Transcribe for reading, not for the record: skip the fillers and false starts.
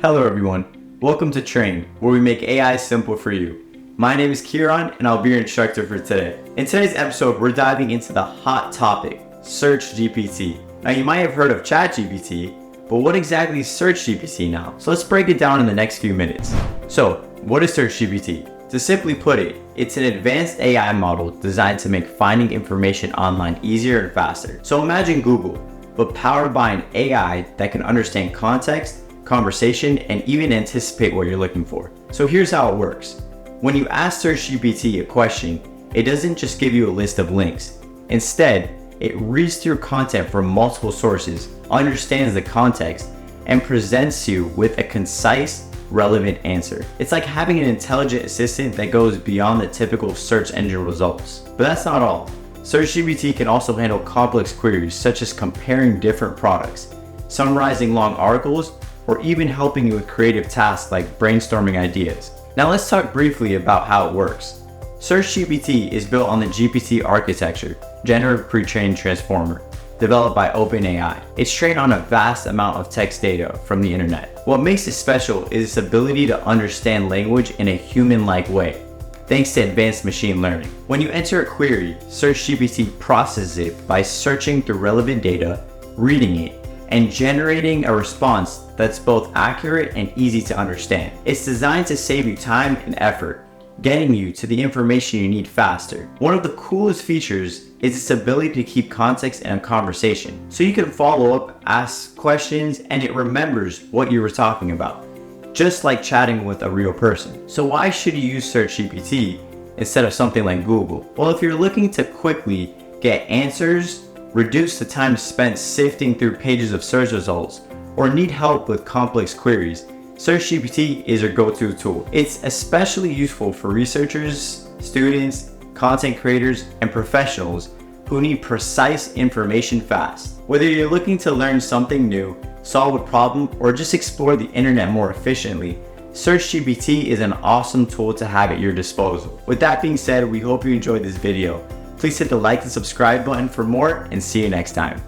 Hello everyone, welcome to Train, where we make AI simple for you. My name is Kieran and I'll be your instructor for today. In today's episode, we're diving into the hot topic, SearchGPT. Now you might have heard of ChatGPT, but what exactly is SearchGPT now? So let's break it down in the next few minutes. So, what is SearchGPT? To simply put it, it's an advanced AI model designed to make finding information online easier and faster. So imagine Google, but powered by an AI that can understand context, conversation, and even anticipate what you're looking for. So here's how it works. When you ask SearchGPT a question, it doesn't just give you a list of links. Instead, it reads through content from multiple sources, understands the context, and presents you with a concise, relevant answer. It's like having an intelligent assistant that goes beyond the typical search engine results. But that's not all. SearchGPT can also handle complex queries such as comparing different products, summarizing long articles, or even helping you with creative tasks like brainstorming ideas. Now let's talk briefly about how it works. SearchGPT is built on the GPT architecture, Generative Pre-trained Transformer, developed by OpenAI. It's trained on a vast amount of text data from the internet. What makes it special is its ability to understand language in a human-like way, thanks to advanced machine learning. When you enter a query, SearchGPT processes it by searching through relevant data, reading it, and generating a response that's both accurate and easy to understand. It's designed to save you time and effort, getting you to the information you need faster. One of the coolest features is its ability to keep context in a conversation. So you can follow up, ask questions, and it remembers what you were talking about, just like chatting with a real person. So why should you use SearchGPT instead of something like Google? Well, if you're looking to quickly get answers, reduce the time spent sifting through pages of search results, or need help with complex queries, SearchGPT is your go-to tool. It's especially useful for researchers, students, content creators, and professionals who need precise information fast. Whether you're looking to learn something new, solve a problem, or just explore the internet more efficiently, SearchGPT is an awesome tool to have at your disposal. With that being said, we hope you enjoyed this video. Please hit the like and subscribe button for more, and see you next time.